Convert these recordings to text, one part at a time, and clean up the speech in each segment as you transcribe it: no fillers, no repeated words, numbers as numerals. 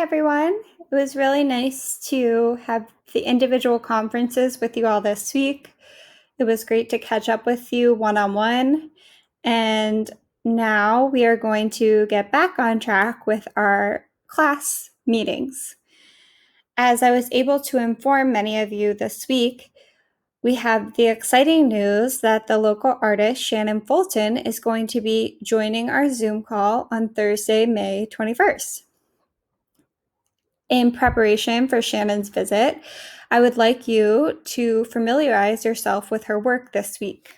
everyone. It was really nice to have the individual conferences with you all this week. It was great to catch up with you one-on-one. And now we are going to get back on track with our class meetings. As I was able to inform many of you this week, we have the exciting news that the local artist Shannon Fulton is going to be joining our Zoom call on Thursday, May 21st. In preparation for Shannon's visit, I would like you to familiarize yourself with her work this week.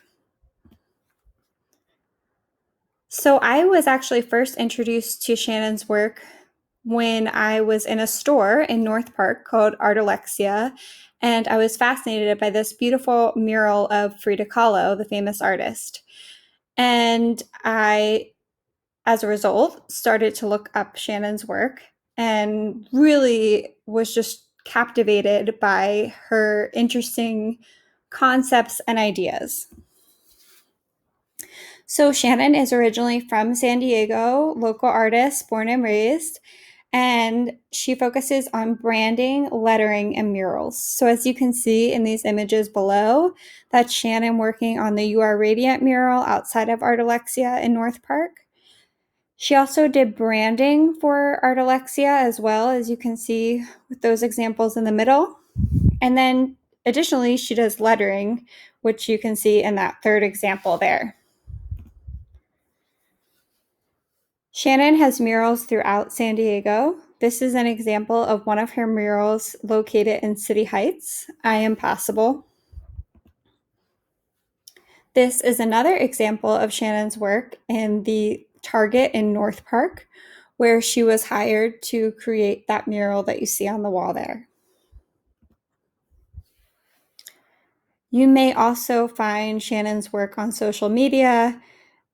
So I was actually first introduced to Shannon's work when I was in a store in North Park called Art Alexia, and I was fascinated by this beautiful mural of Frida Kahlo, the famous artist. And I, as a result, started to look up Shannon's work and really was just captivated by her interesting concepts and ideas. So Shannon is originally from San Diego, local artist, born and raised, and she focuses on branding, lettering, and murals. So as you can see in these images below, that's Shannon working on the You Are Radiant mural outside of Art Alexia in North Park. She also did branding for Art Alexia as well, as you can see with those examples in the middle. And then additionally, she does lettering, which you can see in that third example there. Shannon has murals throughout San Diego. This is an example of one of her murals located in City Heights, I Am Possible. This is another example of Shannon's work in the Target in North Park, where she was hired to create that mural that you see on the wall there. You may also find Shannon's work on social media,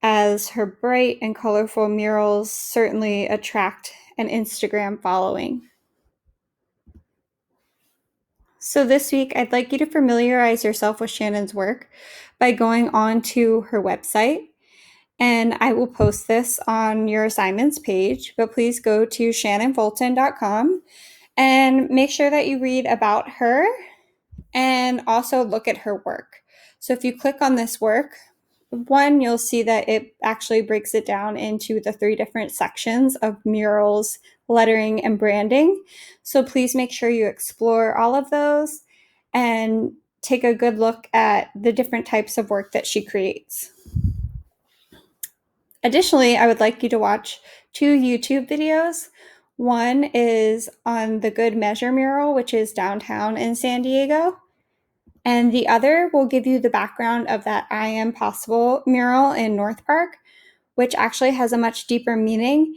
as her bright and colorful murals certainly attract an Instagram following. So this week, I'd like you to familiarize yourself with Shannon's work by going on to her website. And I will post this on your assignments page, but please go to shannonfulton.com and make sure that you read about her and also look at her work. So if you click on this work, one, you'll see that it actually breaks it down into the 3 different sections of murals, lettering, and branding. So please make sure you explore all of those and take a good look at the different types of work that she creates. Additionally, I would like you to watch 2 YouTube videos. One is on the Good Measure mural, which is downtown in San Diego. And the other will give you the background of that I Am Possible mural in North Park, which actually has a much deeper meaning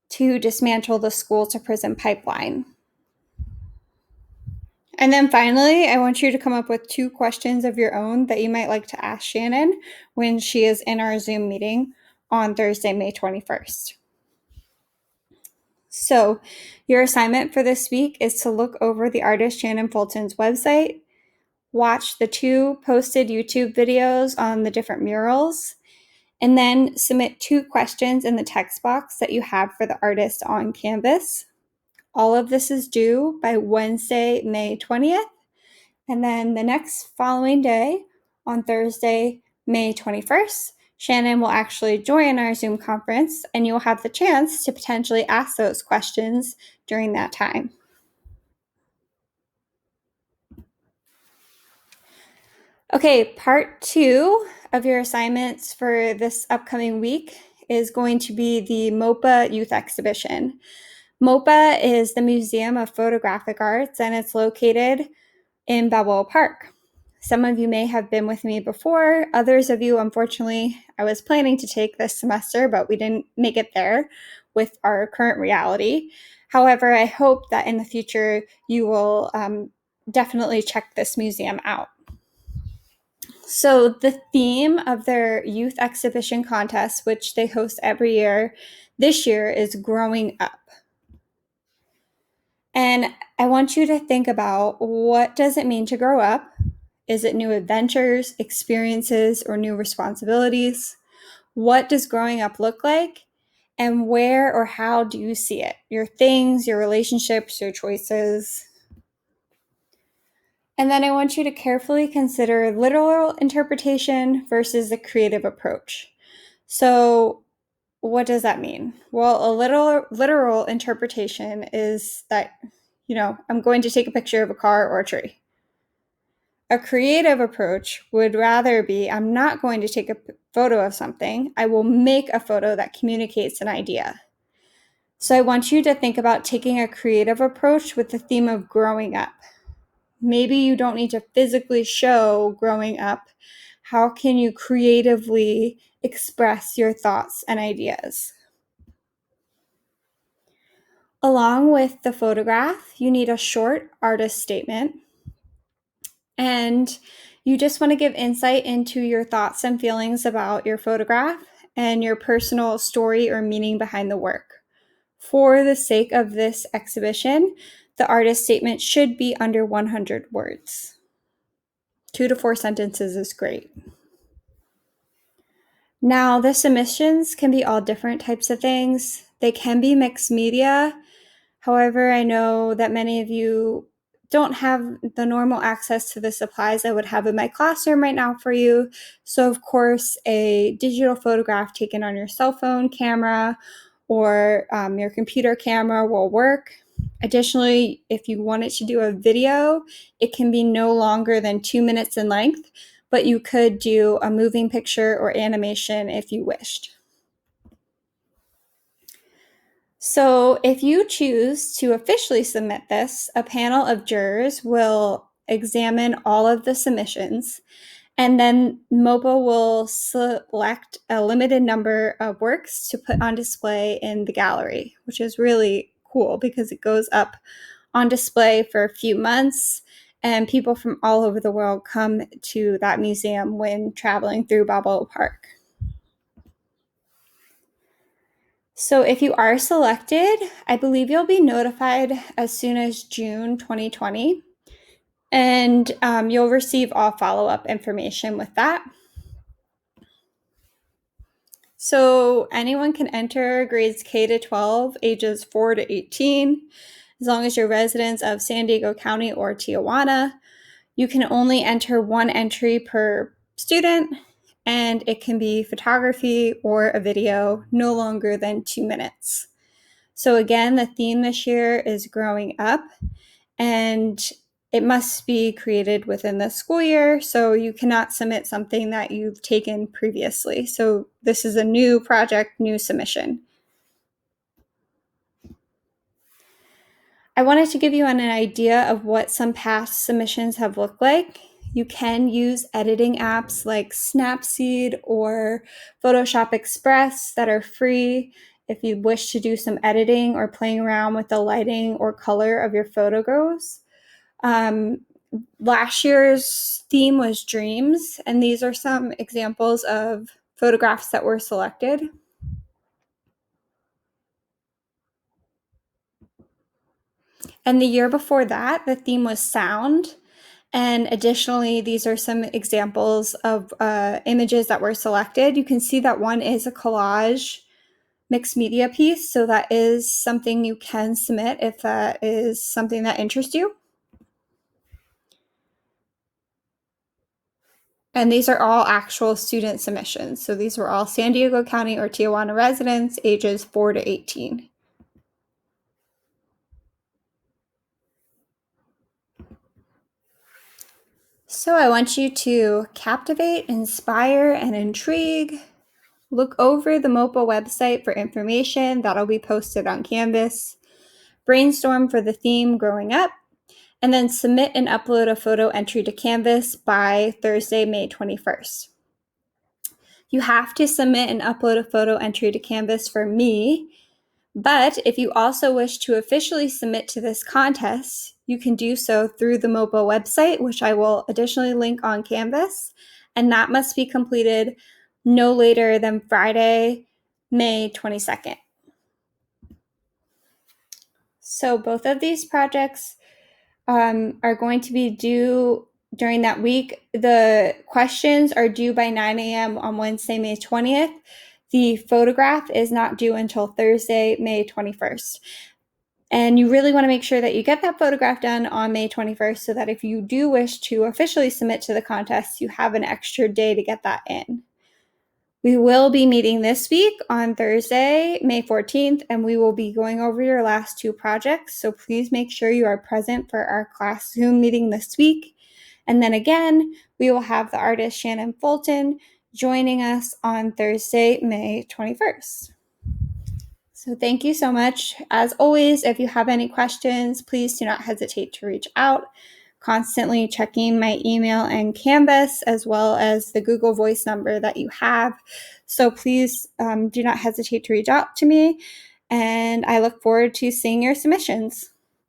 to dismantle the school to prison pipeline. And then finally, I want you to come up with 2 questions of your own that you might like to ask Shannon when she is in our Zoom meeting on Thursday, May 21st. So your assignment for this week is to look over the artist Shannon Fulton's website, watch the 2 posted YouTube videos on the different murals, and then submit 2 questions in the text box that you have for the artist on Canvas. All of this is due by Wednesday, May 20th. And then the next following day, on Thursday, May 21st, Shannon will actually join our Zoom conference, and you'll have the chance to potentially ask those questions during that time. Okay, part 2 of your assignments for this upcoming week is going to be the MOPA Youth Exhibition. MOPA is the Museum of Photographic Arts, and it's located in Balboa Park. Some of you may have been with me before. Others of you, unfortunately, I was planning to take this semester, but we didn't make it there with our current reality. However, I hope that in the future you will definitely check this museum out. So the theme of their youth exhibition contest, which they host every year, this year is Growing Up. And I want you to think about, what does it mean to grow up? Is it new adventures, experiences, or new responsibilities? What does growing up look like? And where or how do you see it? Your things, your relationships, your choices. And then I want you to carefully consider literal interpretation versus the creative approach. So, what does that mean? Well, a literal interpretation is that, I'm going to take a picture of a car or a tree. A creative approach would rather be, I'm not going to take a photo of something. I will make a photo that communicates an idea. So I want you to think about taking a creative approach with the theme of growing up. Maybe you don't need to physically show growing up. How can you creatively express your thoughts and ideas? Along with the photograph, you need a short artist statement. And you just want to give insight into your thoughts and feelings about your photograph and your personal story or meaning behind the work. For the sake of this exhibition, the artist statement should be under 100 words. 2 to 4 sentences is great. Now, the submissions can be all different types of things. They can be mixed media. However, I know that many of you don't have the normal access to the supplies I would have in my classroom right now for you. So, of course, a digital photograph taken on your cell phone camera or your computer camera will work. Additionally, if you wanted to do a video, it can be no longer than 2 minutes in length, but you could do a moving picture or animation if you wished. So if you choose to officially submit this, a panel of jurors will examine all of the submissions, and then MOPA will select a limited number of works to put on display in the gallery, which is really cool because it goes up on display for a few months, and people from all over the world come to that museum when traveling through Balboa Park. So if you are selected, I believe you'll be notified as soon as June 2020, and you'll receive all follow-up information with that. So anyone can enter grades K to 12, ages 4 to 18, as long as you're residents of San Diego County or Tijuana. You can only enter one entry per student, and it can be photography or a video no longer than 2 minutes. So again, the theme this year is growing up, and it must be created within the school year, so you cannot submit something that you've taken previously. So this is a new project, new submission. I wanted to give you an idea of what some past submissions have looked like. You can use editing apps like Snapseed or Photoshop Express that are free if you wish to do some editing or playing around with the lighting or color of your photos. Last year's theme was dreams, and these are some examples of photographs that were selected. And the year before that, the theme was sound. And additionally, these are some examples of images that were selected. You can see that one is a collage mixed media piece, so that is something you can submit if that is something that interests you. And these are all actual student submissions. So these were all San Diego County or Tijuana residents, ages 4 to 18. So I want you to captivate, inspire, and intrigue. Look over the MOPA website for information that'll be posted on Canvas. Brainstorm for the theme growing up, and then submit and upload a photo entry to Canvas by Thursday, May 21st. You have to submit and upload a photo entry to Canvas for me, but if you also wish to officially submit to this contest, you can do so through the MOPA website, which I will additionally link on Canvas, and that must be completed no later than Friday, May 22nd. So both of these projects are going to be due during that week. The questions are due by 9 a.m. on Wednesday, May 20th. The photograph is not due until Thursday, May 21st. And you really want to make sure that you get that photograph done on May 21st so that if you do wish to officially submit to the contest, you have an extra day to get that in. We will be meeting this week on Thursday, May 14th, and we will be going over your last 2 projects. So please make sure you are present for our class Zoom meeting this week. And then again, we will have the artist Shannon Fulton joining us on Thursday, May 21st. So thank you so much. As always, if you have any questions, please do not hesitate to reach out. Constantly checking my email and Canvas, as well as the Google Voice number that you have. So please do not hesitate to reach out to me. And I look forward to seeing your submissions.